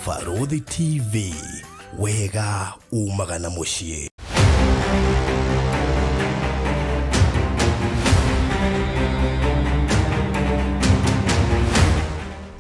Farodhi TV, wega umaga na muciĩ.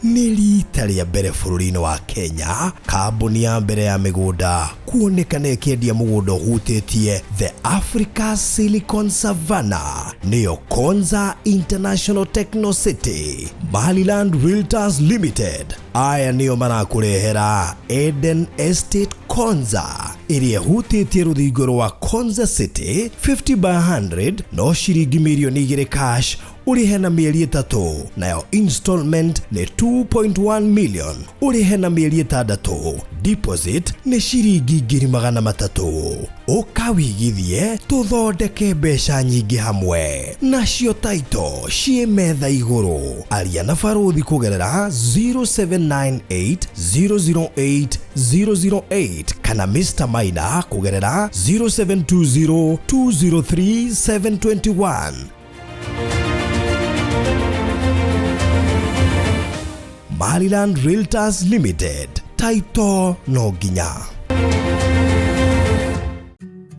Nĩ rita rĩa mbere bũrũri-inĩ wa Kenya, kambuni ya mbere ya mĩgũnda kuonekana ĩkĩendia mũgũnda ũhutĩtie the Africa Silicon Savannah, nĩyo Konza International Techno City. Maliland Realtors Limited aya nĩo marakũrehera Eden Estate Konza, ĩrĩa ĩhutĩtie rũthingo rwa Konza City 50 by 100 no ciringi mirioni 2 cash urihe na mieri 3, nayo installment ni 2.1 million urihe na mieri 6, deposit ni ciringi 300,000. Ukawigithie tuthondeke mbeca nyingi hamwe, nacio taito cie metha iguru. Aria na Farodhi kugerera 0798008008 kana Mr. Maina kugerera 0720203721. Maliland Realtors Limited, taito no ginya.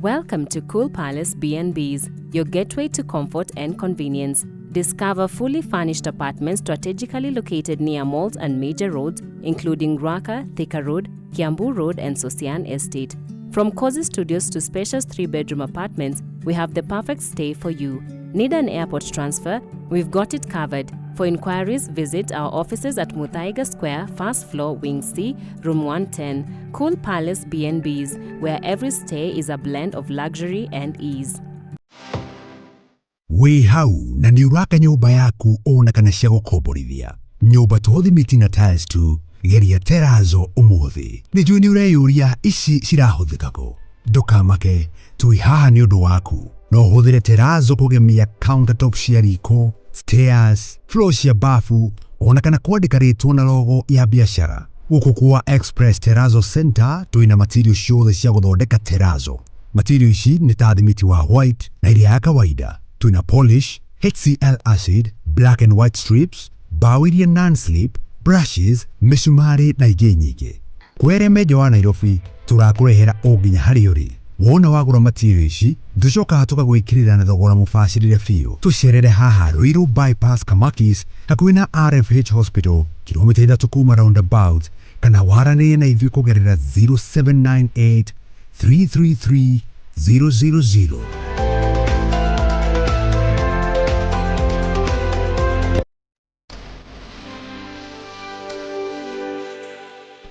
Welcome to Cool Palace B&Bs, your gateway to comfort and convenience. Discover fully furnished apartments strategically located near malls and major roads, including Ruaka, Thika Road, Kiambu Road, and Sosian Estate. From cozy studios to spacious 3-bedroom apartments, we have the perfect stay for you. Need an airport transfer? We've got it covered. For inquiries, visit our offices at Muthaiga Square, first floor, Wing C, room 110. Cool Palace B&Bs, where every stay is a blend of luxury and ease. Wĩ hau na nĩ ũraka nyũmba yaku ona kana cia gũkomborithia. Nyũmba tũthimiti na tiles tu, geria Terrazzo ũmũthĩ. Nĩnjũĩ nĩ ũreyũria ici cirahũthĩka kũ. Ndũkamake, tũi haha nĩ ũndũ waku. No ũhũthĩre Terrazzo kũgemia countertop cia riko, stairs, floor cia bafu, ona kana kwandĩka rĩtwa na logo ya biashara. Gũkũ kwa Express Terrazzo Center twĩna material ciothe cia gũthondeka Terrazzo. Material ici nĩ ta thimiti wa white na iria ya kawaida. Twĩna polish, HCl acid, black and white strips, mbao iria non-slip, brushes, mĩcumarĩ na ingĩ nyingĩ. Kwere meja wa Nairobi tũrakũrehera o nginya harĩa ũrĩ. Wona wagũra material ici, tũcokaga tũgagwĩkĩrĩra na thogora mũbacĩrĩre biũ. Tũcerere haha Ruiru Bypass Kamakis, hakuhĩ na RFH Hospital, kilomita 3 kuma roundabout, kana waranĩrie na ithuĩ kũgerera 0798 333 000.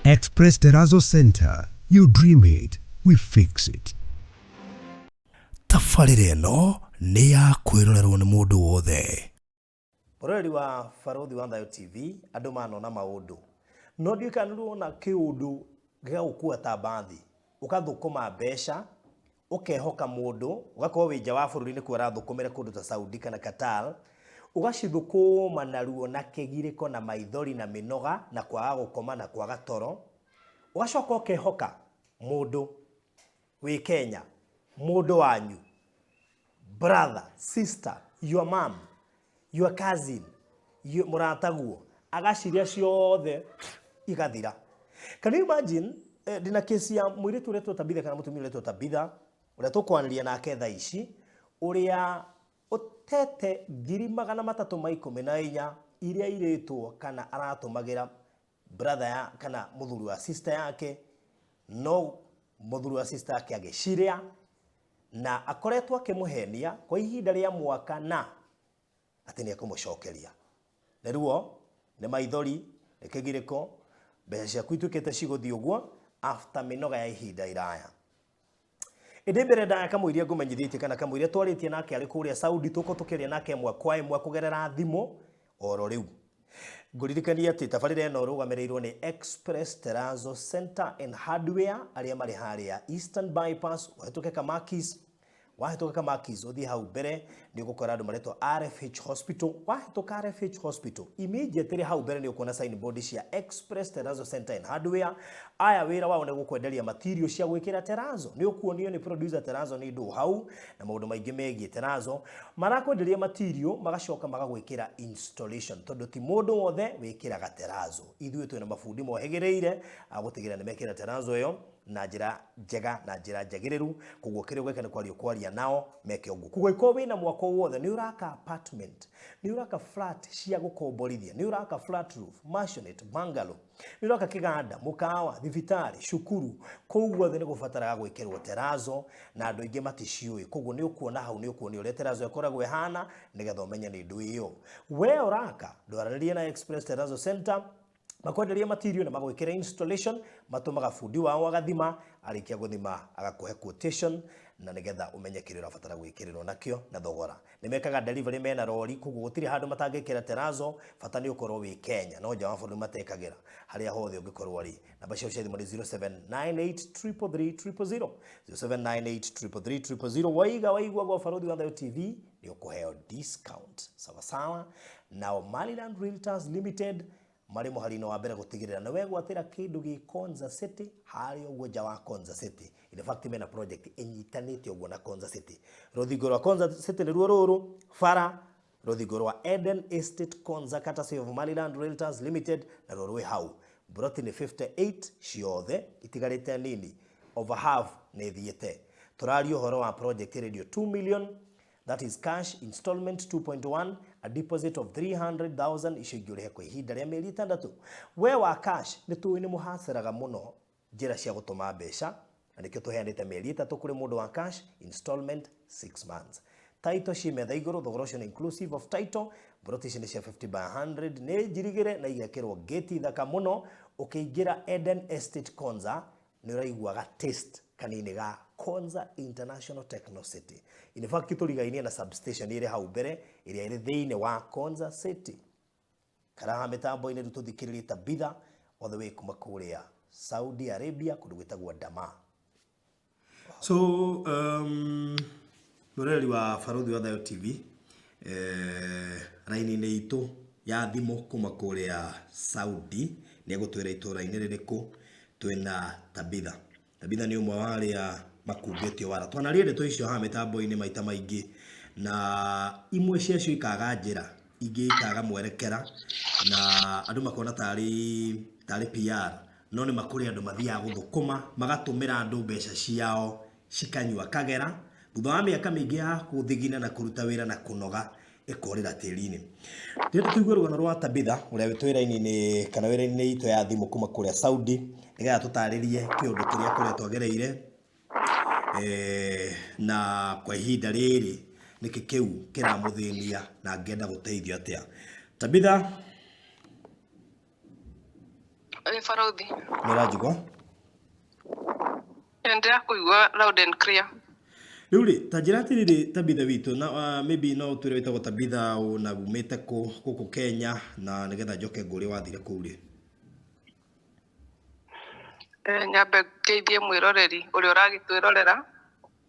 Express Terrazzo Center, you dream it, we fix it. Tabarĩra ĩno nĩ ya kwĩrorerwo nĩ mũndũ wothe. Mũrori wa Farodhi wa Thayo TV, andũ manona maũndũ. No ndikanĩrwo na kĩũndũ gĩa gũkua ta bathi. Ũkathũkũma mbeca, ũkehoka mũndũ, ũgakorwo wĩ nja wa bũrũri nĩ kuo ũrathũkũmĩra kũndũ ta Saudi kana Qatar. Ũgacithũkũma na ruo na kĩgirĩko na maithori na mĩnoga na kwaga gũkoma na kwaga toro. Ũgacoka ũkehoka mũndũ wĩ Kenya, mũndũ wanyu, brother, sister, your mom, your cousin, mũrataguo, agaciria ciothe igathira. Can you imagine, ndina kesi ya mũirĩtu ũrĩa twĩtabitha kana mũtumia ũrĩa twĩtabitha, ũrĩa tũkwanĩria nake thaa ici, ũrĩa ũtete 314 iria irĩtwo kana aratũmagĩra brother ya kana mũthuri wa sister yake, no mũthuri wa sister yake agĩciria na akoretwo akĩmũhenia kwa ihinda rĩa mwaka na atĩ nĩ ekũmũcokeria. Nĩruo nĩ maithori, nĩ kĩgirĩko, mbeca ciaku ituĩkĩte cigũthiĩ ũguo after mĩnoga ya ihinda iraya. Ĩndĩ mbere ndaya kamũiria ngũmenyithĩtie kana kamũiria twarĩtie nake arĩ kũrĩa Saudi, tũko tũkĩria nake ĩmwe kwa ĩmwe kũgerera thimũ oro rĩu. Ngũririkania atĩ tabarĩra ĩno rũgamĩrĩirwo nĩ Express Terrazzo Center and Hardware arĩa marĩ harĩa Eastern Bypass, ũhetũke Kamakis, wahituka kama kizothi hau mbere ni gukora andu maretwo RFH Hospital. Wahituka RFH Hospital immediately hau mbere ni ukuona signboard cia Express Terrazzo Center and Hardware. Aya wira wao ni gukwenderia material cia gwikira terrazzo. Ni ukuonio ni producer Terrazzo ni ndu hau na maundu maingi megie Terrazzo marakwenderia material magacoka magagwikira installation tondu ti mundu wothe wikiraga Terrazzo. Ithuĩ twina mafundi mohegereire agutigira ni mekira Terrazzo yo na njira njega na njira njagiriru kuguo kire gwekana kwaria nao meke ugu kuguo iko wina mwaka wothe ni uraka apartment ni uraka flat cia gukomborithia ni uraka flat roof maisonette bungalow ni uraka kiganda mukawa thibitari shukuru kuguo thene gubatara gwikirwo Terrazzo na andu ingi maticiui kuguo ni ukuona hau ni ukuona ule Terrazzo ekoragwo ehana nigetha umenya ni ndu iyo we uraka ndwararirie na Express Terrazzo Center makwenderia material na magwikira installation matumaga fundi wao agathima arikia guthima agakuhe quotation na nigetha umenye kire urabatara gwikirirwo nakio na thogora nimekaga delivery mena rori kugu gutiri handu matangikira Terrazzo bata ni ukorwo wi Kenya no nja wa bũrũri matekagira haria hothe ungikorwo ari namba cio cia thimũ 0798333000 0798333000 waigua gwa Farodhi wa Thayo TV ni ukuheo discount sawa sawa. Now Maliland Realtors Limited mari muharino wa mbere gutigirira na we gwatira kindu gi Konza City hari ogwo nja wa Konza City. In fact mena project inyitanite ogwo na Konza City. Ruthingo rwa Konza City ni ruo ruru fara ruthingo rwa Eden Estate Konza Courtesy of Maliland Realtors Limited na rurwe hau broti ni 58 ciothe itigarite nini over half ni thiete. Turari uhoro wa project radio 2 million. That is cash installment 2.1, a deposit of 300,000 ishigiure kwa ihinda rĩa mĩeri 6. We wa cash ni tuwe ni muhaceraga muno njira cia gutuma mbeca na nikio tuheanite mĩeri 3 kuri mundu wa cash installment 6 months. Title cimetha iguru thogora ucio inclusive of title brotation cia 50 by 100 ni njirigire na igekirwo gate thaka muno ukiingira Eden Estate Konza ni uraiguaga taste kanini ga Konza International Techno City. In fact kiturigainie na substation ire hau mbere iria ire thiine wa Konza City. Karaha mitambo ine tuthikiririe Tabitha all the way kuma kuria Saudi Arabia kundu gwitagwo Dama. So mureri wa Farodhi wa Thayo TV raini ni itu ya thimu kuma kuria Saudi ni egutwira itura ine ririku twina Tabitha. Tabitha ni umwe wa aria makumbetio wara twanarie ndeto icio ha mitambo-ini maita maingi na imwe ciacio ikaga njira ingi ikaga mwerekera na andu makona tari PR no ni makuri andu mathia guthukuma magatumira andu mbeca ciao cikanyua kagera thutha wa miaka mingi ya kuthigina na kuruta wira na kunoga ikorira tiri-ini. Ndete tuigwe rugano rwa Tabitha uria witwira-ini ni kana wira-ini ito ya thimu kuma kuria Saudi nigetha tutaririe kiundu kiria kuretwo gereire na kwa ihinda riri niki kiu kiramuthinia na ngenda guteithio atia. Tabitha Farodhi mirajigo endea kuigua loud and clear. Ruri tajirati riri Tabitha witu na maybe no turi witagwo Tabitha na umete kuku Kenya na nigetha njoke nguri wathire kuri nyambe ngeithie mwiroreri uria uragitwirorera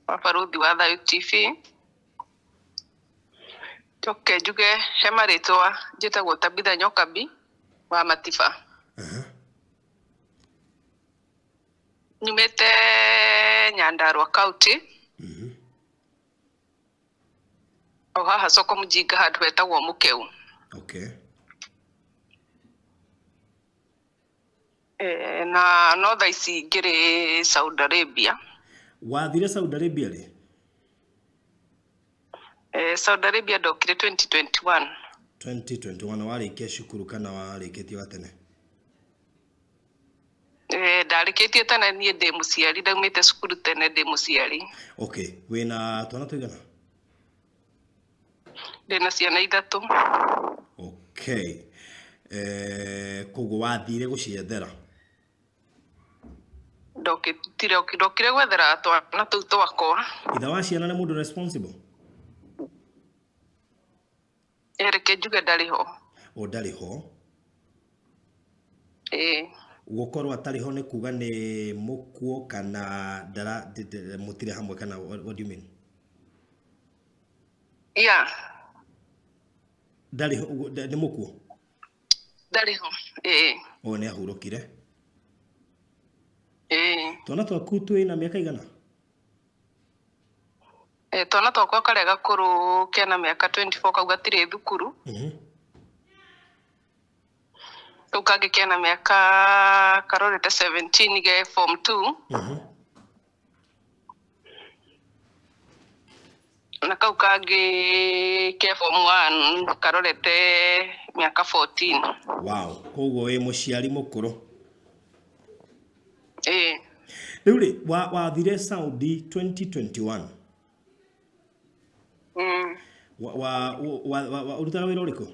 wa Farodhi wa Thayo TV. Njoke njuge he maritwa njitagwo Tabitha Nyokabi wa Matiba. Nyumite Nyandarua County. Haha soko Mujinga handu hetagwo Mukeu. Okay. Na no thaa ici ngiri Saudi Arabia. Wathire Saudi Arabia ri? Saudi Arabia ndokire 2021. 2021 warikia cukuru kana warikitie gatene? Ndarikitie tene nie ndi muciari ndaumite cukuru tene ndi muciari. Okay, wina twana tuigana? Ndina ciana 3. Okay. Kugu wathire guciethera? Ndokire gwethera twana tuu twakwa. Itha wa ciana ni mundu responsible? Ereke njuge ndari ho. O ndari ho? Gukorwo atari ho ni kuga ni mukuo kana ndara mutire hamwe kana what do you mean? Yeah. Ndari nĩ mũkuo. Ndari ho. O nĩ ahurũkire. Twana twaku twĩna mĩaka igana? Twana twakwa karĩa gakũrũ kena mĩaka 24 kau gatirĩ thukuru. Kau kangĩ kena mĩaka karorete 17 ge form 2. Na kau kangĩ ke form 1 karorete mĩaka 14. Wow, koguo wĩ mũciari mũkũrũ. Rĩu rĩ wathire Saudi 2021. Urutaga wĩra ũrĩkũ?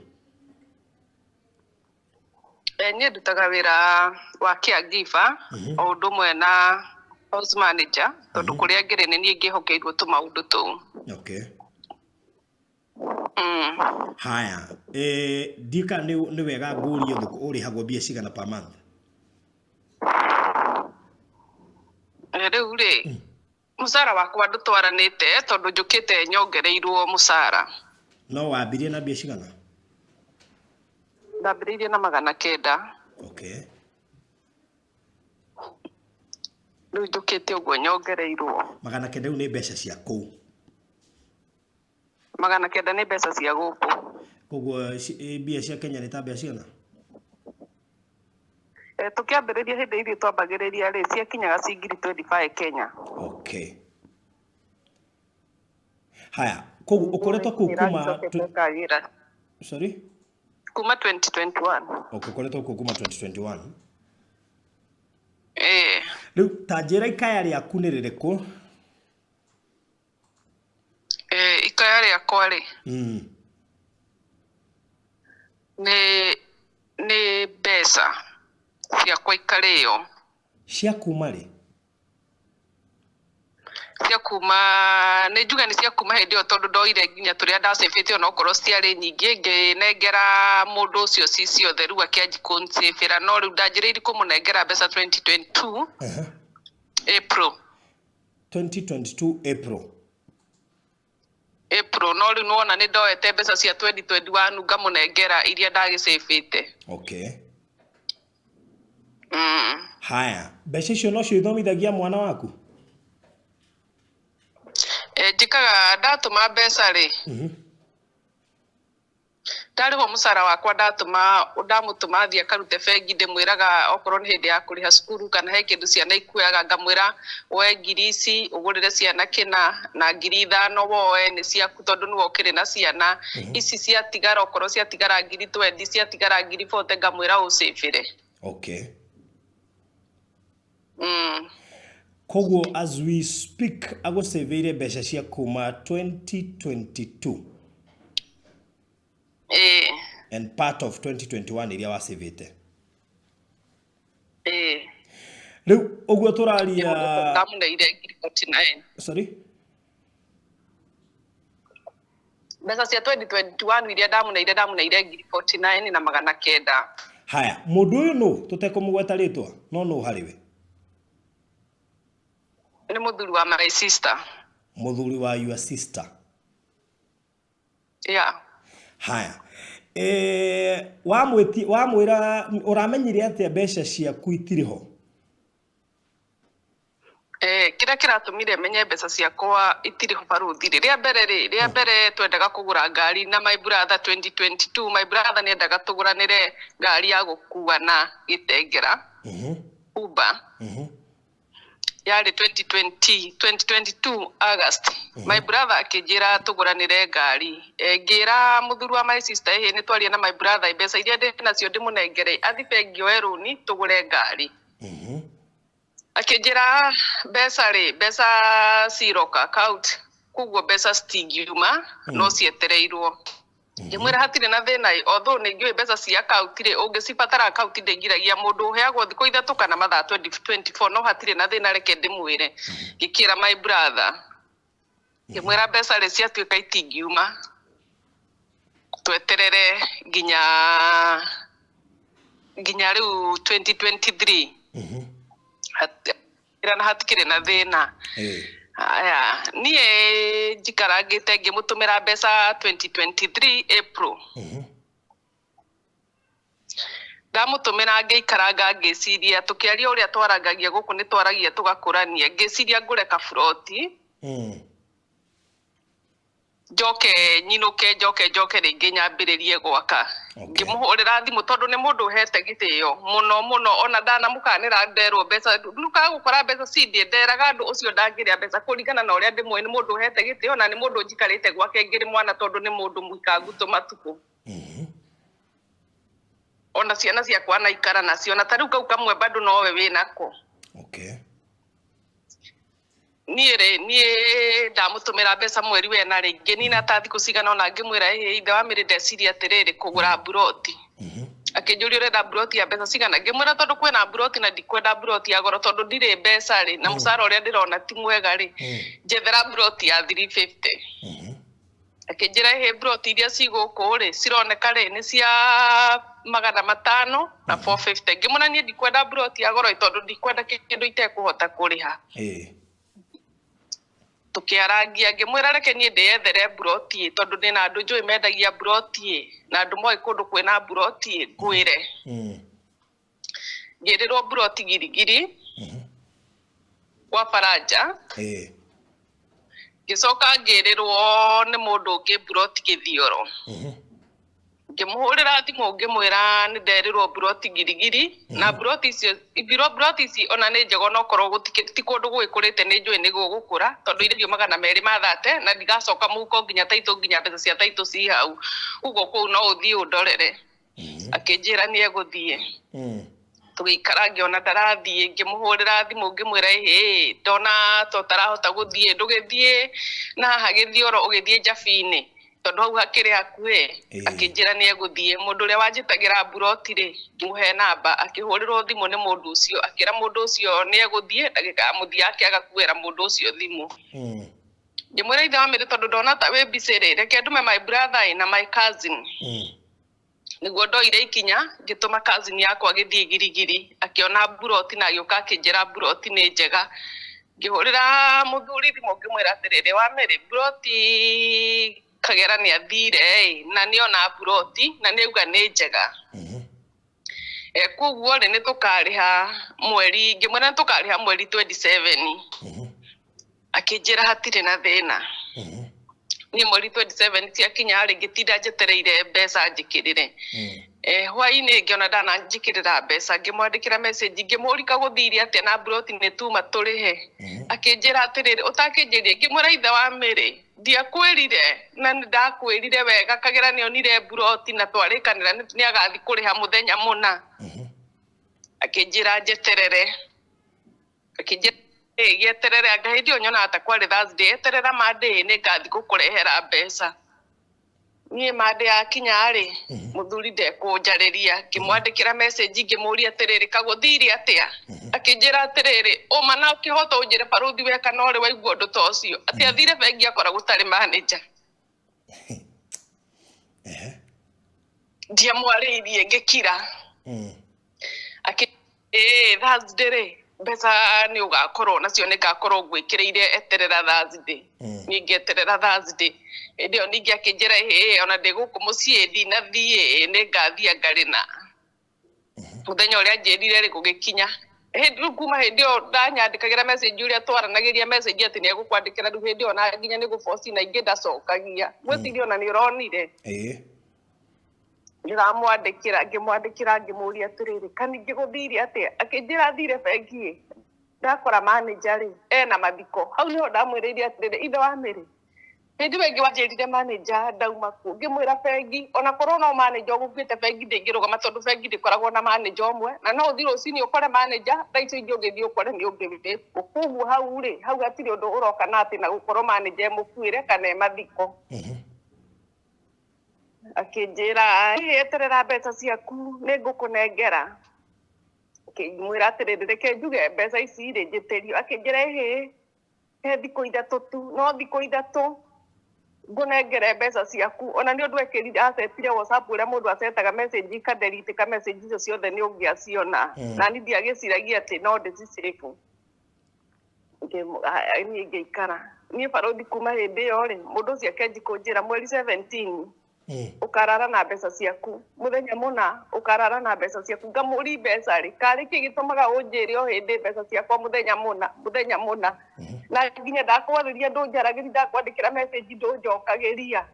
Niĩ ndutaga wĩra wa caregiver o ũndũ ũmwe na house manager tondũ kũrĩa ngĩrĩ nĩ niĩ ngĩhokeirwo tũmaũndũ tũu. Okay. Haya, ndika nĩ wega ngũrie ũrĩhagwo mbia cigana per month? Rĩu rĩ mũcara wakwa ndũtwaranĩte tondũ njũkĩte nyongereirwo mũcara. No wambirie na mbia cigana? Ndambĩrĩirie na 900. Okay. Rĩu njũkĩte ũguo nyongereirwo. 900 rĩu nĩ mbeca cia kũu? 900 nĩ mbeca cia gũkũ. Koguo mbia cia Kenya nĩ ta mbia cigana? Tukĩambĩrĩria hĩndĩ ĩrĩa twambagĩrĩria rĩ ciakinyaga cingiri 25 Kenya. Okay. Haya, koguo ukoretwo kuu kuma sorry? Kuma 2021. Okay, ukoretwo kuu kuma 2021. Rĩu ta njĩra ikaya rĩaku nĩ rĩrĩkũ? Ikaya rĩakwa rĩ. Nĩ mbeca ciakwa ikarĩo. Cia kuma rĩ? Cia kuma nĩ njuga nĩ cia kuma hĩndĩ ĩyo tondũ ndoire nginya tũrĩa ndacĩbĩte ona okorwo ciarĩ nyingĩ ngĩnengera mũndũ ũcio ci ciothe rĩu akĩanji kũncĩbĩra no rĩu ndanjĩrĩirie kũmũnengera mbeca 2022 April. 2022 April. No rĩu nĩwona nĩ ndoete mbeca cia 2021 ngamũnengera iria ndagĩcĩbĩte. Okay. Haya, mbeca icio no cio ithomithagia mwana waku? Njikaga ndatũma mbeca rĩ. Ndarĩho mũcara wakwa ndamũtũma thiĩ akarute bengi ndĩmwĩraga okorwo nĩ hĩndĩ ya kũrĩha cukuru kana he kĩndũ ciana ikuoyaga ngamwĩra woe ngiri ici ũgũrĩre ciana kĩna na ngiri 5 woe nĩ ciaku tondũ nĩwe ũkĩrĩ na ciana ici ciatigara okorwo ciatigara ngiri 20 ciatigara ngiri 40 ngamwĩra ũcĩbĩre. Okay. Koguo as we speak agũcĩbĩire mbeca cia kuma 2022. And part of 2021 iria wacĩbĩte. Rĩu ũguo tũraria ndamuneire ngiri 49. Sorry? Mbeca cia 2021 iria ndamuneire ngiri 49 na 900. Haya, mũndũ ũyũ nũ tũtekũmũgweta rĩtwa no nũ harĩwe? Nĩ mũthuri wa my sister. Mũthuri wa your sister? Yeah. Haya. Wamwĩra ũramenyire atĩa mbeca ciaku itirĩ ho? Kĩrĩa kĩratũmire menye mbeca ciakwa itirĩ ho baruthi rĩrĩa mbere twendaga kũgũra ngari na my brother 2022 my brother nĩendaga tũgũranĩre ngari ya gũkua na gĩtengera Uber. Yarĩ 2022 August. My brother akĩnjĩra tũgũranĩre ngari. Ngĩra mũthuri wa my sister nĩ twaria na my brother mbeca iria ndĩnacio ndĩmũnengere athi bengi oe rũni tũgũre ngari. Akĩnjĩra mbeca ciroka account koguo mbeca citingiuma no cietereirwo. Ngĩmwĩra hatirĩ na thĩna although nĩ njũĩ mbeca cia account rĩ ũngĩcibatara account ndĩngiragia mũndũ ũheagwo thikũ ithatũ kana mathaa 2024 no hatirĩ na thĩna reke ndĩmwĩre. Ngĩkĩra my brother ngĩmwĩra mbeca rĩ ciatuĩka itingiuma tweterere nginya rĩu 2023. Hatikĩrĩ na thĩna. Aya, niĩ njikarangĩte ngĩmũtũmĩra mbeca 2023 April. Ndamũtũmĩra ngĩikaranga ngĩciria tũkĩaria ũrĩa twarangagia gũkũ nĩ twaragia tũgakũrania ngĩciria ngũre kaburoti. Njoke nyinũke njoke rĩngĩ nyambĩrĩrie gwaka. Ngĩmũhũrĩra thimũ tondũ nĩ mũndũ ũhete gĩtĩo mũno ona ndanamũkanĩra nderwo mbeca ndukaga gũkora mbeca cindie nderaga andũ ũcio ndangĩrĩa mbeca kũringana na ũrĩa ndĩmwe nĩ mũndũ ũhete gĩtĩo na nĩ mũndũ njikarĩte gwake ngĩrĩ mwana tondũ nĩ mũndũ mũikangu tũmatukũ. Ona ciana ciakwa naikara nacio na tarĩu kau kamwe bado nowe wĩnako. Niĩ ndamũtũmĩra mbeca mweri wena rĩngĩ nina ta thikũ cigana ona ngĩmwĩra ithe wa mĩrĩ ndeciria atĩrĩrĩ kũgũra buroti. Akĩnjũria ũrenda buroti ya mbeca cigana ngĩmwĩra tondũ kwĩna buroti na ndikwenda buroti ya goro tondũ ndirĩ mbeca rĩ na mũcara ũrĩa ndĩrona ti mwega rĩ njethera buroti ya 350. Akĩnjĩra buroti iria cigũkũ rĩ cironeka rĩ nĩ cia 500 na 450. Ngĩmwĩra niĩ ndikwenda buroti ya goro tondũ ndikwenda kĩndũ itekũhota kũrĩha. Tukiarangia ngĩmwĩra reke niĩ ndĩethere buroti tondũ ndĩna andũ njũĩ mendagia buroti na andũ moĩ kũndũ kwĩna buroti ngwĩre. Ngĩrĩrwo buroti girigiri kwa Faraja. Ngĩcoka ngĩrĩrwo nĩ mũndũ ũngĩ buroti Gĩthioro. Ngĩmũhũrĩra thimũ ngĩmwĩra nĩ nderirwo buroti girigiri na buroti ici ona nĩ njega no korwo ti kũndũ gwĩkũrĩte nĩ njũĩ nĩ gũgũkũra tondũ irio 200 mathate na ndigacoka mũhuko nginya taitũ nginya mbeca cia taitũ ci hau uguo kũu no ũthiĩ ũndorere. Akĩnjĩra nĩ egũthiĩ. Tũgĩikara ngĩona ndarathiĩ ngĩmũhũrĩra thimũ ngĩmwĩra ndona to tarahota gũthiĩ ndũgĩthiĩ na haha Gĩthioro ũgĩthiĩ Njabi-inĩ tondũ hau hakĩrĩ hakuhĩ. Akĩnjĩra nĩ egũthiĩ mũndũ ũrĩa wanjĩtagĩra buroti rĩ ngĩmũhe namba akĩhũrĩrwo thimũ nĩ mũndũ ũcio akĩra mũndũ ũcio nĩ egũthiĩ ndagĩka ya mũthia yake agakuĩra mũndũ ũcio thimũ. Ngĩmwĩra ithe wa mĩrĩ tondũ ndona ta wĩ busy rĩ reke ndume my brother na my cousin. Nĩguo ndoire ikinya ngĩtũma cousin yakwa gĩthiĩ girigiri akĩona buroti na agĩũka akĩnjĩra buroti nĩ njega. Ngĩhũrĩra mũthuri thimũ ngĩmwĩra atĩrĩrĩ wa mĩrĩ buroti Kagera nĩ athire na nĩona buroti na nĩauga nĩ njega. Koguo rĩ nĩ tũkarĩha mweri ngĩmwĩra nĩ tũkarĩha mweri 27. Akĩnjĩra hatirĩ na thĩna. Niĩ mweri 27 ciakinya rĩ ngĩtinda njetereire mbeca njĩkĩrĩre. Hwaĩ-inĩ ngĩona ndananjĩkĩrĩra mbeca ngĩmwandĩkĩra message ngĩmũrika gũthire atĩa na buroti nĩ tuma tũrĩhe. Akĩnjĩra atĩrĩrĩ ũtakĩnjĩria ngĩmwĩra ithe wa mĩrĩ ndiakwĩrire na ndakwĩrire wega Kagera nĩonire buroti na twarĩkanĩra nĩ agathi kũrĩha mũthenya mũna. Akĩnjĩra njeterere. Akĩnjĩra gĩeterere anga hĩndĩ ĩyo nyonaga ta kwarĩ Thursday eterera Monday nĩ ngathi gũkũrehera mbeca. Niĩ Monday yakinya rĩ mũthuri ndekũnjarĩria ngĩmwandĩkĩra message ngĩmũria atĩrĩrĩ kagũthire atĩa. Akĩnjĩra atĩrĩrĩ ũma na ũkĩhota ũnjĩre baruthi we kana ũrĩ waigua ũndũ ta ũcio atĩ athire bengi akora gũtarĩ manager. Ndiamwarĩirie ngĩkira. Thursday rĩ mbeca nĩ ũgakorwo nacio nĩ ngakorwo ngwĩkĩrĩire eterera Thursday. Niĩ ngĩeterera Thursday. Hĩndĩ ĩyo ningĩ akĩnjĩra ona ndĩ gũkũ mũciĩ ndinathiĩ nĩ ngathiĩ Ngarĩna. Mũthenya ũrĩa njĩrire rĩ gũgĩkinya. Kuma hĩndĩ ĩyo ndanyandĩkagĩra message ũrĩa twaranagĩria message atĩ nĩ egũkwandĩkĩra rĩu hĩndĩ ĩyo na nginya nĩ gũboci na ingĩ ndacokagia. Gwĩciria ona nĩ ũronire. Ndĩramwandĩkĩra ngĩmwandĩkĩra ngĩmũria atĩrĩrĩ kaningĩ gũthire atĩa. Akĩnjĩra athire bengi ndakora manager rĩ ena mathiko. Hau nĩho ndamwĩrĩire atĩrĩrĩ ithe wa mĩrĩ hĩndĩ ĩyo ĩngĩ wanjĩrire manager ndauma kuo ngĩmwĩra bengi ona korwo no manager ũgũkuĩte bengi ndĩngĩrũgama tondũ bengi ndĩkoragwo na manager ũmwe na no ũthiĩ rũcinĩ ũkore manager thaa icio ingĩ ũgĩthiĩ ũkore nĩ ũngĩ wĩtĩtwo. Koguo hau rĩ hau hatirĩ ũndũ ũroka na atĩ na gũkorwo manager mũkuĩre kana e mathiko. Akĩnjĩra eterera mbeca ciaku nĩ ngũkũnengera. Akĩmwĩra atĩrĩrĩ reke njuge mbeca ici rĩ njĩtĩrio. Akĩnjĩra he thikũ ithatũ tu no thikũ ithatũ ngũnengere mbeca ciaku ona nĩ ũndũ ekĩrire acetire WhatsApp ũrĩa mũndũ acetaga message ikadelete message icio ciothe nĩ ũngĩaciona na niĩ ndiagĩciragia atĩ no ndĩcicĩbu. niĩ ngĩikara niĩ barothi kuma hĩndĩ ĩyo rĩ mũndũ ũcio akenji kũnjĩra mweri 17 ukarara na mbeca ciaku muthenya muna ukarara na mbeca ciaku ngamuri mbeca ri kari kigitumaga unjire o hindi mbeca ciakwa muthenya muna na nginya ndakwariria ndunjaragiri ndakwandikira message ndunjokagiria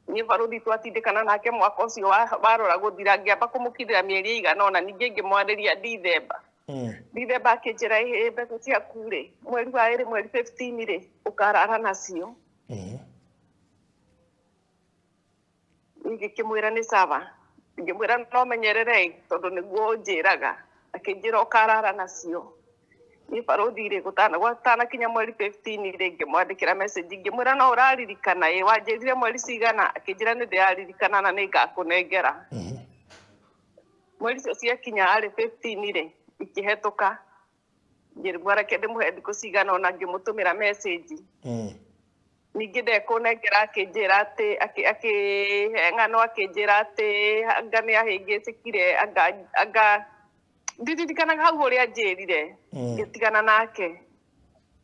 ni baruthi twatindikana nake mwaka ucio warora guthira ngiamba kumukithira mieri igana ona ningi ngimwariria Dithemba akinjira mbeca ciaku ri mweri wa iri mweri 15 ri ukarara nacio ngikimwira ni sawa ngimwira no menyerere tondu niguo njiraga akinjira ukarara nacio ni baruthi ri gutana kinya mweri 15 ri ngimwandikira message ngimwira no uraririkana wanjirire mweri cigana akinjira ni ndiaririkana na ningakunengera mweri cio kinya ari 15 ri ikihetuka ngirwara kende muhendi kucigana ona ngimutumira message ningi ndekunengera akinjira ati akiheng'ano akinjira ati anga ni ahingitikire anga ndiririkana hau uria njirire ngitigana nake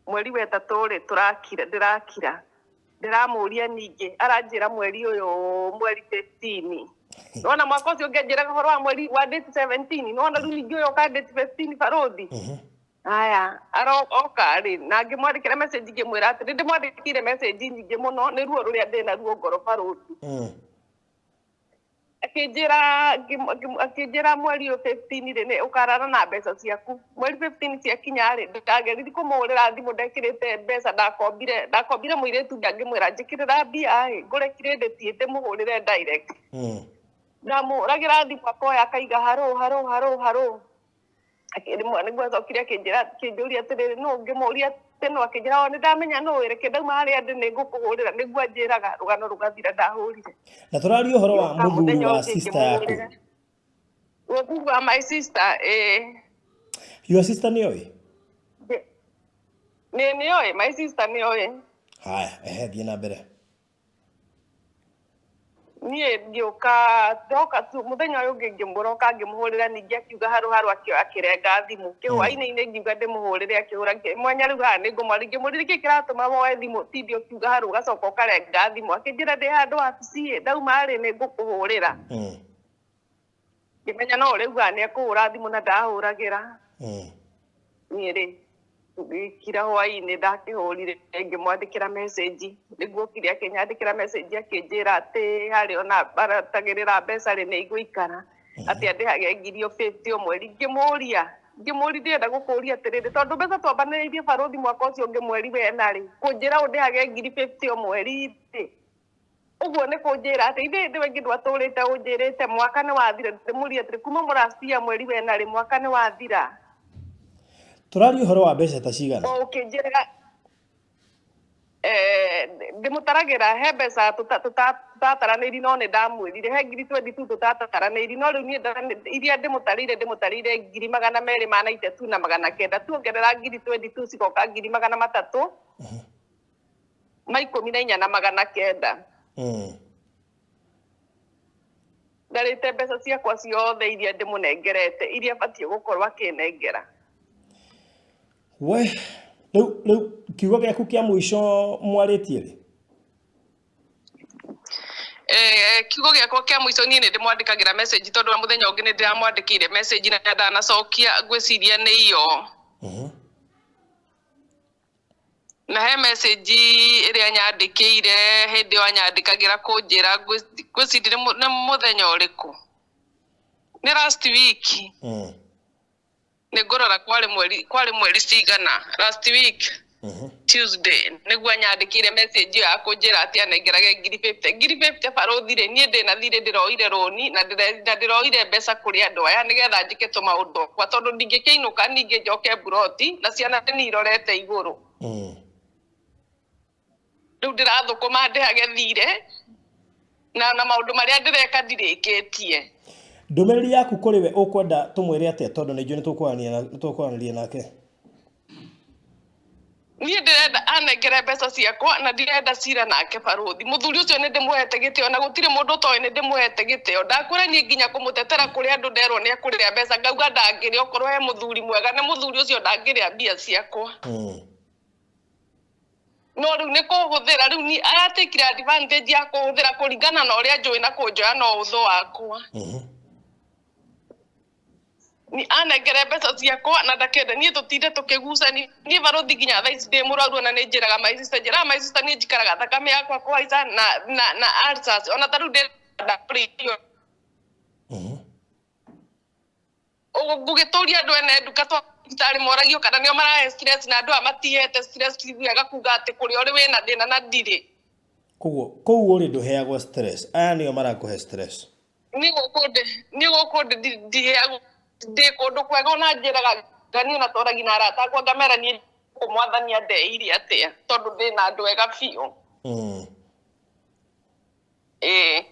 mweri wa 3 ri ndirakira ndiramuria ningi aranjira mweri uyu mweri 15 nona mwaka ucio ngenjira horo wa mweri wa date 17 nona riu ningi uyu ka date 15 barothi aya oka ri na ngimwandikira message ngimwira ati ndimwandikire message nyingi muno ni ruo ruria ndina ruo ngoro barothi akijira mweri 15 ri ni ukarara na mbeca ciaku mweri 15 ciakinya ri ndagerithi kumurira thimu ndekirite mbeca ndakombire muiretu ngimwira njikirira mbia ngurekire ndetiete muhurire direct ndamuragira thimu akoya akaiga haro akirimo niguo acokire akinjuria atiriri no ngimuria teno akijira ni ndamenya no reke ndauma haria ndi nigukuhurira niguo njiraga rugano rugathira ndahurire na turario horo wa muthuri wa sister yaku wa my sister your sister ni oi ni oi my sister ni oi haya thie na mbere niĩ ngĩũka tu mũthenya ũyũ ũngĩ ngĩmũroka ngĩmũhũrĩra ningĩ akiuga haru akĩrenga thimũ kĩhwainĩ ngiuga ndĩmũhũrĩre akĩhũra mwanya rĩu haha nĩngũmwarĩ ngĩmũrĩria kĩĩ kĩratũma woe thimũ tindi ũkiuga haru ũgacoka ũkarenga thimũ akĩnjĩra ndĩ handũ wabici ndauma rĩ nĩngũkũhũrĩra ngĩmenya no rĩu haha nĩekũhũra thimũ na ndahũragĩra niĩ rĩ ngĩkira hwainĩ ndakĩhũrire ngĩmwandĩkĩra message nĩguo kire akĩnyandĩkĩra message akĩnjĩra atĩ harĩ ona baratagĩrĩra mbeca rĩ nĩ igũikara atĩ andĩhage 50 o mweri ngĩmũria ndĩrenda gũkũria atĩrĩrĩ tondũ mbeca twambanĩrĩirie barothi mwaka ũcio ũngĩ mweri wena rĩ kũnjĩra ũndĩhage 50 o mweri rĩ ũguo nĩ kũnjĩra atĩ ithe ndĩ wengĩ ndwatũrĩte ũnjĩrĩte mwaka nĩ wathira ndĩmũria atĩrĩ kuma mũracia mweri wena rĩ mwaka nĩ wathira turario horo wa mbeca ta cigana njĩraga ndĩmũtaragira he mbeca tũtataranĩiri no nĩ ndamwĩrire he 22 tũtataranĩiri no rĩu niĩ iria ndĩmũtarĩire 2,292 na 900 tuongerera 22 cigoka 300 ma14 na 900 ndarĩte mbeca ciakwa ciothe iria ndĩmũnengerete iria batie gũkorwo akĩnengera we rĩu kiugo gĩaku kĩa mũico mwarĩtie rĩ kiugo gĩakwa kĩa mũico niĩ nĩ ndĩmwandĩkagĩra message tondũ mũthenya ũngĩ nĩ ndĩramwandĩkĩire message na ndanacokia ngwĩciria nĩ iyo na he message ĩrĩa nyandĩkĩire hĩndĩ ĩyo anyandĩkagĩra kũnjĩra ngwĩciria nĩ mũthenya ũrĩkũ nĩ last week nĩngũrora kwarĩ mweri cigana last week Tuesday nĩguo anyandĩkĩire message ya kũnjĩra atĩ anengerage 50 barothi rĩ niĩ ndĩnathire ndĩroire rũni na ndĩroire mbeca kũrĩ andũ aya nĩgetha njĩke tũmaũndũ kwa tondũ ndingĩkĩinũka ningĩ njoke buroti na ciana nĩ irorete igũrũ rĩu ndĩrathũkũma ndĩhage thire na maũndũ marĩa ndĩreka ndirĩkĩtie ndũmĩrĩri yaku kũrĩ we ũkwenda tũmwĩre atĩa tondũ nĩ njũĩ nĩ tũkwaranĩria nake niĩ ndĩrenda anengere mbeca ciakwa na ndirenda cira nake barothi mũthuri ũcio nĩ ndĩmũhete gĩtĩo na gũtirĩ mũndũ ũtoĩ nĩ ndĩmũhete gĩtĩo ndakwĩra niĩ nginya kũmũtetera kũrĩ andũ nderwo nĩ ekũrĩra mbeca ngauga ndangĩrĩ okorwo he mũthuri mwega nĩ mũthuri ũcio ndangĩrĩa mbia ciakwa no riu ni kuhuthira riu ni aratikira advantage ya kuhuthira kuringana na uria njui na kunjoya no utho wakwa ni anengere mbeca ciakwa na ndakende nie tutinde tukigucani nie baruthi nginya thaa ici ndi muraru na ni njiraga my sister ni njikaraga thakame yakwa kwaica na ulcers ona taru ndi ndakurio ngugituria andu ene nduka twitari moragio kana nio marahe stress na andu amatihete stress thiaga kuga ati kuri uri wina thina na ndiri koguo uri nduheagwo stress aya nio marakuhe stress ni gukunde ndiheagwo ndi kundu kwega ona njiraga ngani na toragi na arata akwa ngamera ni kumwathania ndeiri atia tondu ndina andu ega biu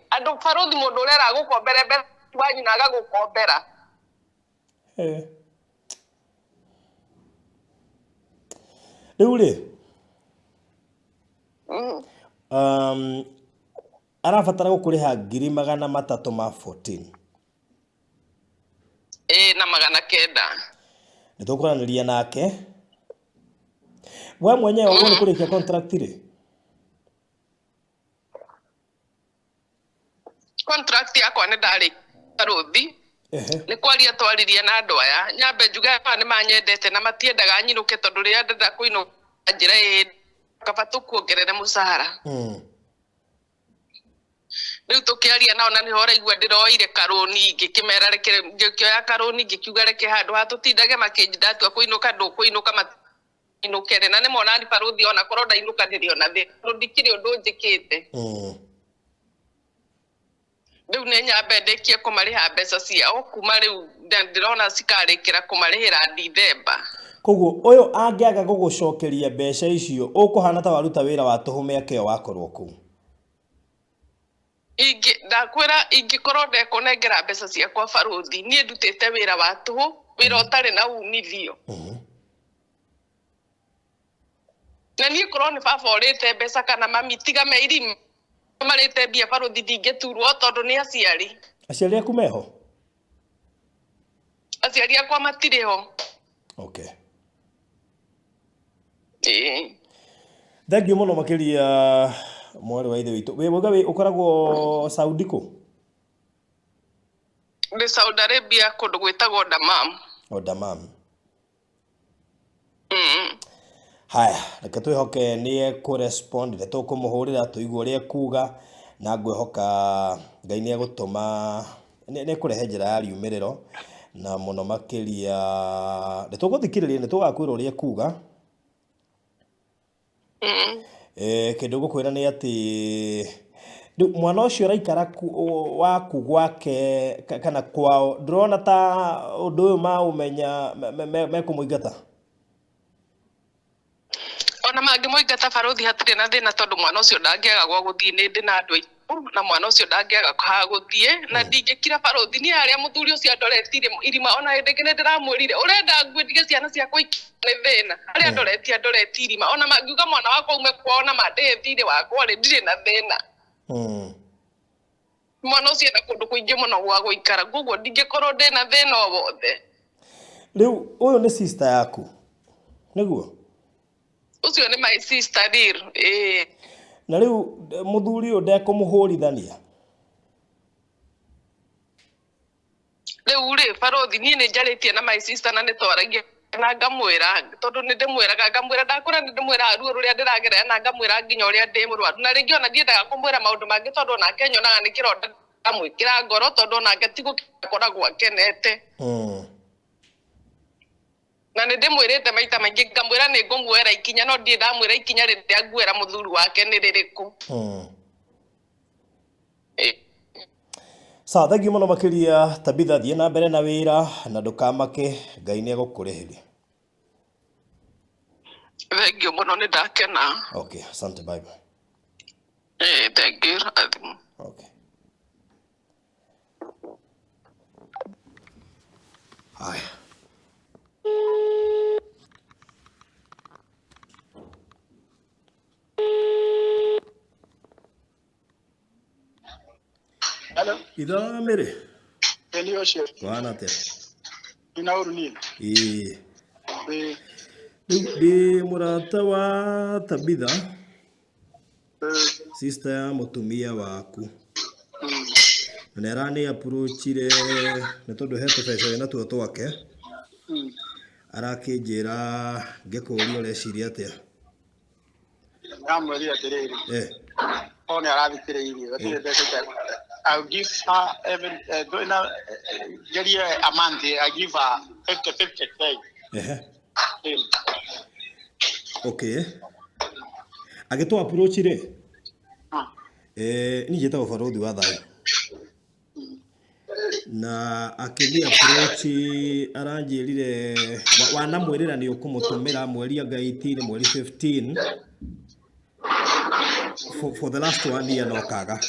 andu baruthi mundu urera gukombere mbeca wanyu na agagukombera riu ri arabatara gukuriha 314 na 900 nitukuraniria nake we mwenyewe uone kurikia contract ri contract yakwa ni ndari baruthi ni kwaria twaririe na andu aya nyambe njuga ni manyendete na matiendaga nyinuke tondu ria ndenda kuinuka njira kabatu kuongerere mushahara riu tukiaria nao na ni hora igua ndiroire karoni ngikimera rekere ngikioya karoni ngikiuga reke handu hatutindage makinjidatwa kuinuka ndu kuinuka inukere na ni mona ni baruthi ona korwo ndainuka ndirio na thi ndikire undu njikite riu ni nyambe ndikie kumariha mbeca ciao kuma riu ndirona cikarikira kumarihira December koguo uyu angiaga gugucokeria mbeca icio ukuhana ta waruta wira wa tuhume akeo wakorwo ku ndakwira ingikorwo ndekunengera mbeca ciakwa baruthi nie ndutite wira wa tuhu wira utari na umithio na nie korwo ni baba urite mbeca kana mami tiga meiri marite mbia baruthi ndingiturwo tondu ni aciari aku meho aciari akwa matiriho okay thank you muno makiria mwari wa ithe witu we boga we ukoragwo Saudi ku ni Saudi Arabia kundu gwitagwo Dammam haya reke twihoke nie ku respond reto kumuhurira tuigwe ria kuga na ngwihoka Ngai ni agutuma ni kurehe njira ya riumiriro na muno makiria nituguthikiriria nitugakwira ria kuga kindu gukwira ni ati mwana ucio raikara waku gwake kana kwao ndrona ta undu uyu maumenya mekumuingata ona mangimuingata baruthi hatire na thina tondu mwana ucio ndangiaga gwa guthie ni ndi na andu na mwana ucio ndangiaga kwa guthie na ndingikira baruthi ni aria muthuri ucio andoretire irima ona ndikene ndiramwirire urenda ngwindige ciana ciakwa ni thina aria ndoreti irima ona mangiuga mwana wakwa ume kwona mandethire wakwa ri ndire na thina mwana ucio na kundu kuingi muno gwa guikara guguo ndingikorwo ndi na thina o wothe riu uyu ni sister yaku niguo ucio ni my sister dear na riu muthuri uyu ndekumuhurithania riu ri baruthi nie ni njaritie na my sister na nitwaragia na ngamwira tondu ni ndimwiraga ngamwira ndakura ni ndimwira ruo ruria ndiragerera na ngamwira nginya uria ndi murwaru na ringi ona ndiendaga kumwira maundu mangi tondu na kenyonaga ni kironda ngamwikira ngoro tondu na ngetigo koragwo akenete na ni ndimwirite maita maingi ngamwira ni ngumwera ikinya no ndie ndamwira ikinya riria ngwira muthuri wake ni ririku Sawa thank you muno makiria Tabitha thie na mbere na wira na ndukamake Ngai ni agukurihiria thank you muno ni ndakena okay asante bye bye thank you okay haya Hello. Ida mere. Elio chef. Wana te. Ina urunini. Eh. Ndi murata wa Tabitha, sister ya mutumia waku. Na rani approachire na tondu heto pesa na tuo twake. Arakinjira ngekuri ureciria atia. Ngamwĩrire atĩrĩrĩ. Ona arathikĩrĩirie gũtirĩ mbeca ciakwa. I'll give her even a month. I give her 50-50. Okay. Agĩtwa approach rĩ. Ni njĩtagwo Barothi wa Thayũ. Na akĩthi approach aranjĩrire wanamwĩrĩra nĩ ũkũmũtũmĩra mweri anga 18 mweri 15 for the last 1 year no kaga.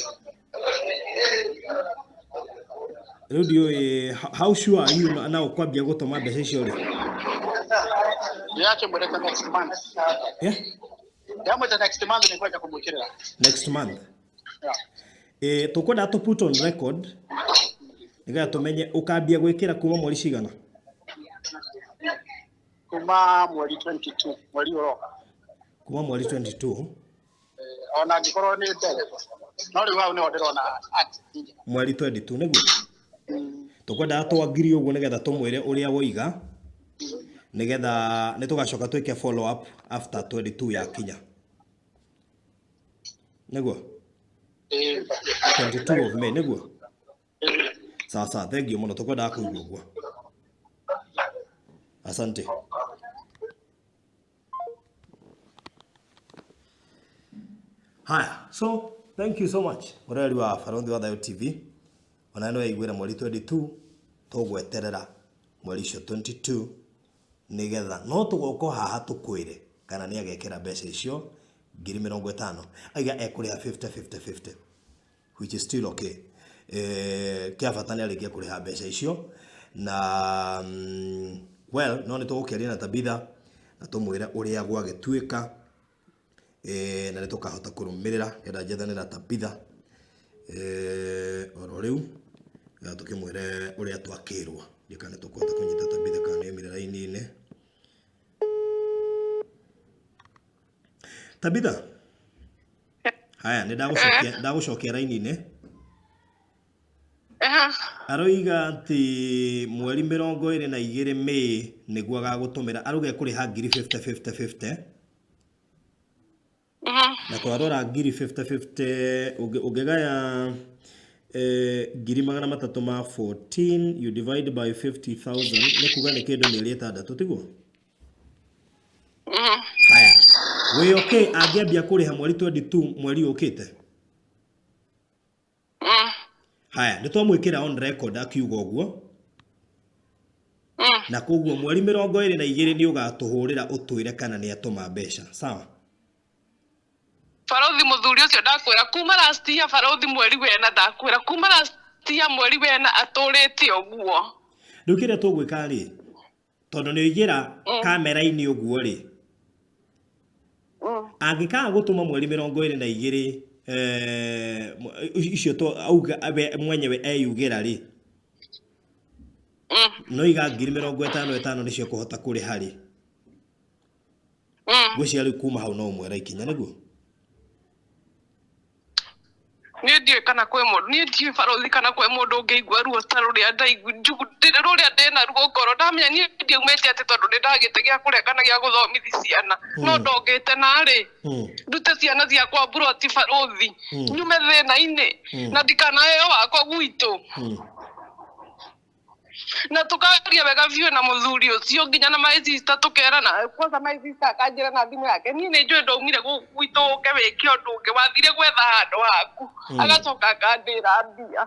Rĩu how sure are you na ũkwambia gũtũma mbeca icio rĩ? Ndĩrakĩmwĩrĩte next month. Ndamwĩta next month nĩ kwenda kũmwĩkĩrĩra. Next month. Tukwenda to put on record. Niga tumenye ukambia gwikira kuma mweri cigana? Kuma mweri 22 mweri uroka. Kuma mweri 22. Ona ngĩkorwo nĩ mbere. No rĩu hau nĩho ndĩrona ati. Mweri 22 nĩguo. Tukwenda twagiri ũguo nigetha tumwire uria woiga. Nigetha nitugacoka twike follow up after 22 ya kinya. Nĩguo? 22 of May nĩguo? Sasa thank you muno tukwenda kuigua ũguo. Asante. Haya, so thank you so much. Mureri wa Barothi wa Thayũ TV. Ona no yaiguĩra mweri 22 tũgweterera mweri cio 22 nigetha no tũgoko haha tũkwĩre kana nĩ agekĩra mbeca icio 50,000 aiga ekũrĩha 50-50-50 which is still okay. Kiabata nĩ arĩkia kũrĩha mbeca icio na well no nĩ tũgũkĩaria na Tabitha na tũmwĩre ũrĩa gwagĩtuĩka na nĩ tũkahota kũrũmĩrĩra nenda njethanĩra Tabitha oro rĩu na tũkĩmwĩre ũrĩa twakĩrwo ndikane tũkũhota kũnyita Tabitha kana nĩ raini-inĩ. Tabitha. Haya, nĩ ndagũcokia raini-inĩ. Aroiga atĩ mweri 22 May nĩguo agagũtũmĩra aruge kũrĩha 50-50-50. Na twarora 50-50 ũngĩgaya 314 you divide by 50,000 nĩ kuga nĩ kĩndũ mĩeri 6 tiguo. Haya. We okay angĩambia kũrĩha mweri 22 mweri ũkĩte. Haya, nĩtwamwĩkĩra on record akiuga ũguo. Na koguo mweri 22 nĩ ũgatũhũrĩra ũtwĩre kana nĩ atũma mbeca. Sawa? Barothi mũthuri ũcio ndakwĩra kuma last year Barothi mweri wena ndakwĩra kuma last year mweri wena atũrĩte ũguo. Rĩu kĩrĩa tũgwĩka rĩ tondũ nĩ oigĩra kamera-inĩ ũguo rĩ. Angĩkaga gũtũma mweri 22 icio to auga mwenyewe eyugĩra rĩ. No iga 50,000 nĩcio kũhota kũrĩha rĩ. Gwĩcia rĩu kuma hau no ũmwĩra ikinya nĩguo. Niĩ ndiũĩ kana kwĩ mũndũ niĩ ndiũĩ Barothi kana kwĩ mũndũ ũngĩigua ruo ta rũrĩa ndaigua rũrĩa ndĩna ruo ngoro ndamenya niĩ ndiumĩte atĩ tondũ nĩ ndagĩte gĩa kũrĩa kana gĩa gũthomithia ciana no ndongĩte narĩ ndute ciana ciakwa mburoti Barothi nyume thĩna-inĩ na ndikanaheo wakwa gwitũ na tukaria wega biũ na mũthuri ũcio nginya na my sister tũkerana kwanza my sister akanjĩra na thimũ yake niĩ nĩ njũĩ ndaumire gwitũ ũke wĩke ũndũ ũngĩ wathire gwetha handũ haku agacoka akandĩra mbia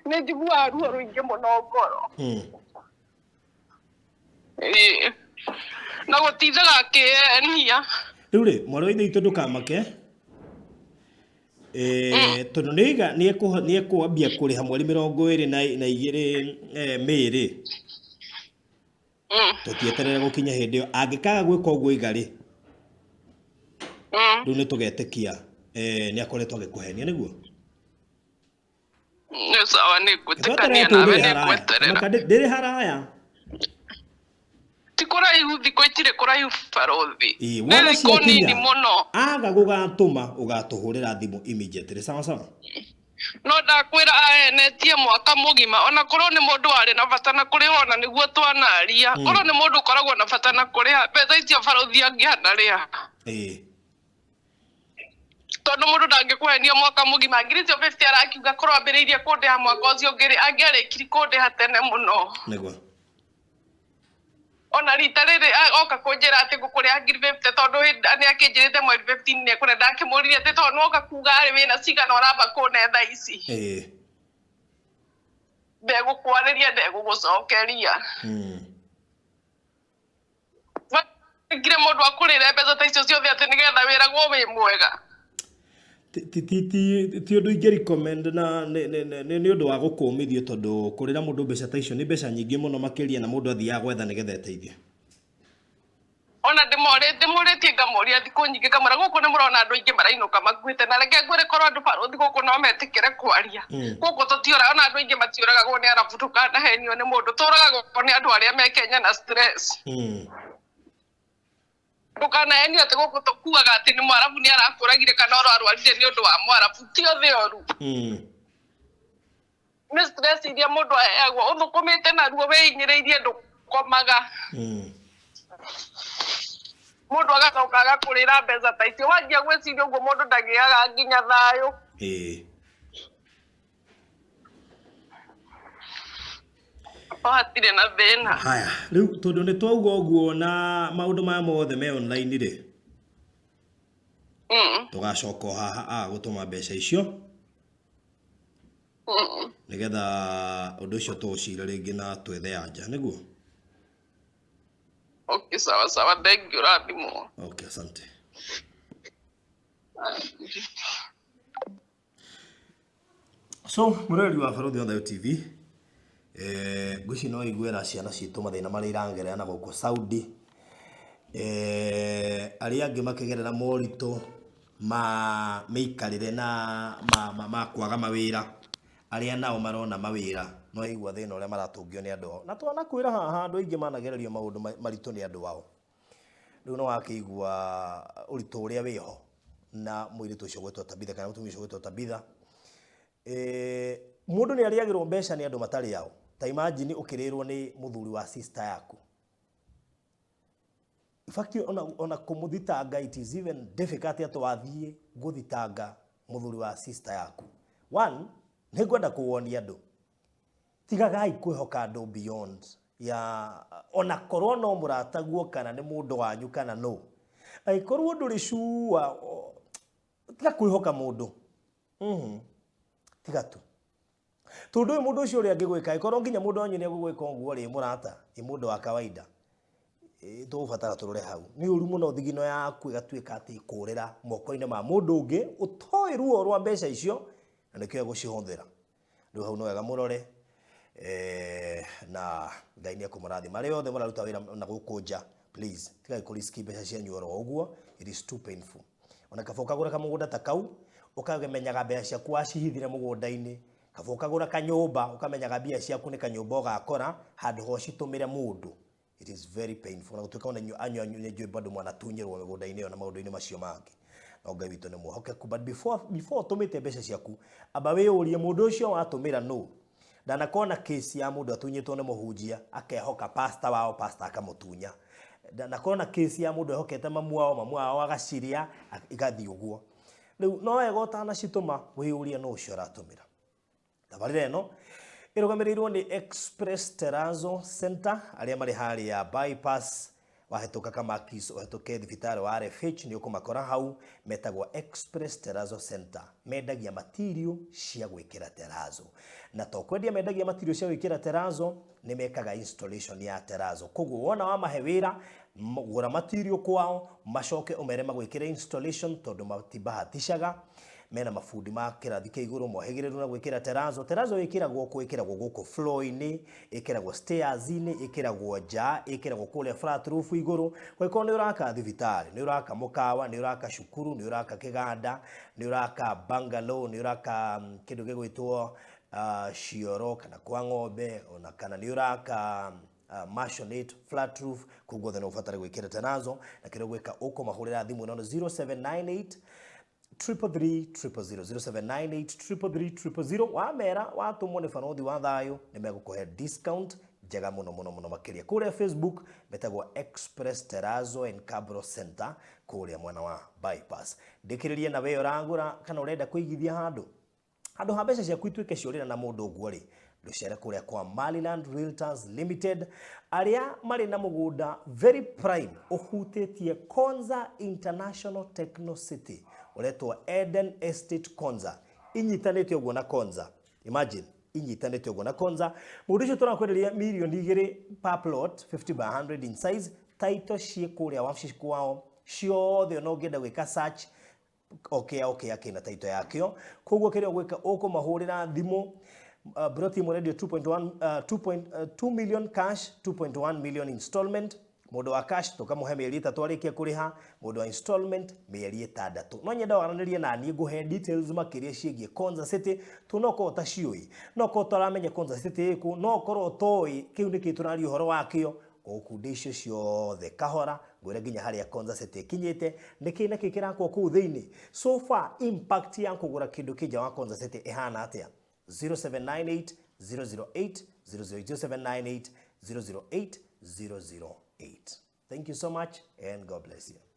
nĩ njiguaga ruo rũingĩ mũno ngoro na gũtindaga akĩenia rĩu rĩ mwarĩ wa ithe itũ ndũkamake tondũ nĩ ekwambia kũrĩha mweri 22 May rĩ tũtieterere gũkinya hĩndĩ ĩyo angĩkaga gwĩka ũguo iga rĩ rĩu nĩ tũgetĩkia nĩ akoretwo agĩkũhenia nĩguo nĩ sawa nĩ ngwĩtĩkania nawe nĩ ngweterera ndĩrĩ haraya tikora yuthi ko itire kora yu barothi wona cia nini muno aga gugatuma ugatuhurira thimu immediately sawa sawa no ndakwira aenetie mwaka mugima ona korwo ni mundu ari na bata na kurihona niguo twanaria korwo ni mundu koragwo na bata na kuriha betha icio barothi angihana ria tondu mundu ndangikuhenia mwaka mugima ngiri icio 50 arakiuga korwo ambiriirie kundiha mwaka ucio ngiri angiarikiri kundiha tene muno niguo ona rita riri oka kunjira ati ngukuria ngiri 50 tondu ni akinjirite mweri 15 ni kure ndakimuririe ati tondu oka kuga ari wina cigana uramba kunetha ici ndegũkwarĩria ndegũgũcokeria ngire mũndũ akũrĩre mbeca ta icio ciothe atĩ nĩgetha wĩragwo wĩ mwega ti ũndũ ingĩ recommend na nĩ ũndũ wa gũkũmithio tondũ kũrĩra mũndũ mbeca ta icio nĩ mbeca nyingĩ mũno makĩria na mũndũ athiaga gwetha nĩgetha eteithie ona ndĩmũrĩtie ngamoria thikũ nyingĩ kamara gũkũ nĩ mũrona andũ aingĩ marainũka makuĩte na reke ngwĩre korwo andũ barothi gũkũ no metĩkĩre kwaria gũkũ tũtiũraga ona andũ aingĩ matiũragagwo nĩ arabu ndũkanahenio nĩ mũndũ tũragagwo nĩ andũ arĩa me Kenya na stress ndũkanahenio atĩ gũkũ tũkuaga atĩ nĩ mwarabu nĩ arakũragire kana arwarire nĩ ũndũ wa mwarabu ti othe oru nĩ stress iria mũndũ aheagwo ũthũkũmĩte naruo wĩhinyĩrĩirie ndũkomaga mundu agacoka agakurira mbeca ta icio wanjia gwiciria uguo mundu ndagiaga nginya thayo hatire na thina haya riu tondu ni twauga uguo na maundu maya mothe me online ri tugacoka haha gutuma mbeca icio nigetha undu ucio tucire ringi na twethe anja niguo okay sawa sawa thank you radimo okay asante so mureri wa Barothi wa Thayo TV guci no igwera ciana citu mathina mari irangerera na guko Saudi ari angi makigerera morito ma meikarire na ma kwaga mawira aria nao marona mawira no igwa thina uria maratungio ni andu na twana kwira haha andu aingi managererio maundu maritu ni andu wao riu no wakigwa uritu uria wiho na mwiritu ucio gwetwo Tabitha kana mutumia ucio gwetwo Tabitha mundu ni ariagirwo mbeca ni andu matari yao ta imagine ukirirwo ni muthuri wa sister yaku ifaki ona kumuthitanga it is even difficult atu wathie guthitanga muthuri wa sister yaku one ni gwenda kuwonia andu tigagai kwihoka andu beyond ya ona korwo no murataguo kana ni mundu wanyu kana no ai korwo nduri shuwa tiga kwihoka mundu tiga tu tondu mundu ucio uri angigwika ikorwo nginya mundu wanyu ni agugwika uguo ri murata i mundu wa kawaida tubatara turore hau ni uru muno thigino yaku igatuika ati kurira moko-ini ma mundu ungi utoi ruo rwa mbeca icio na nikio gucihonthera riu hau no wega murore na Ngai ni akumurathi mari othe muraruta wira na gukunja please tigai kuriski mbeca cianyu oro uguo it is too painful ona kaboka gura kamugunda ta kau ukamenyaga mbeca ciaku wacihithire mugunda-ini kaboka gura kanyumba ukamenyaga mbia ciaku ni kanyumba ugakora handu ho citumire mundu it is very painful na gutuika ona anyu nyeje bado mwana tunyirwo mugunda-ini ona maundu-ini macio mangi no Ngai witu ni muhokeku but before tumite mbeca ciaku aba we urie mundu ucio watumira no ndanakona case ya mundu atunyitwo ni muhunjia akehoka pastor wao pastor akamutunya ndanakona case ya mundu ehokete mamu wao agaciria igathi uguo riu no wega utana cituma wiuria no ucio ratumira tabarire no irugamirirwo ni Express Terrazzo Center aria mari hari ya bypass wahituka kama kiso wahituke thibitari wa RFH ni ukumakora hau metagwa Express Terrazzo Center mendagia material cia gwikira terrazzo na to kwendia mendagia material cia gwikira terrazzo ni mekaga installation ya terrazzo koguo wona wa mahewira gura material kwao macoke umere magwikira installation tondu matibahatishaga mena mafundi ma kirathi kia iguru mohegereru na gwikira terrazzo ikiragwo guku floor-ini ikiragwo stairs-ini ikiragwo nja ikiragwo kule flat roof iguru kwa ni uraka thibitari ni uraka mukawa ni uraka shukuru ni uraka kiganda ni uraka bungalow ni uraka kindu gigwitwo cioro kana kwa ng'ombe ona kana ni uraka Mashionate, flat roof, kuguo thana ufatare gwikira tenazo na kire gwika uko mahurira thimu nono 0798 0798 wamera watumwo ni Farothi wa Thayo ni megukuhe discount njega muno makiria kuria Facebook betagwo Express Terazo and Cabro Center kuria mwana wa bypass. Ndikiririe na we urangura kana urenda kuigithia handu ha mbeca ciaku ituike ciorira na mundu uguo ri nducere kuria kwa Maliland Realtors Limited aria mari na mugunda very prime uhutitie Konza International Techno City uretwa Eden Estate Konza inyitanite uguo na Konza. Imagine inyitanite uguo na Konza. Mundu ucio turakwenderia milioni 2 per plot 50 by 100 in size. Title cie kuria wabici kwao ciothe no ngenda gwika search okay akina title yakio koguo kiria gwika uko mahurira thimu Brothimo Radio 2 million cash 2.1 million installment. Mundu wa cash tukamuhe mieri 3 arikia kuriha, mundu wa installment mieri 6. No nyenda waranirie na ni nguhe details makiria ciigie Konza City tunoko utaciui no ko toramenya Konza City ku no korwo toi kiu niki turari uhoro wakio okudisho ciothe kahora gwira ginya haria Konza City kinyite niki niki kirakwo ku thiini. So far impact ya kugura kindu kija wa Konza City ihana atia 0798 008 008 008 008. Thank you so much and God bless you.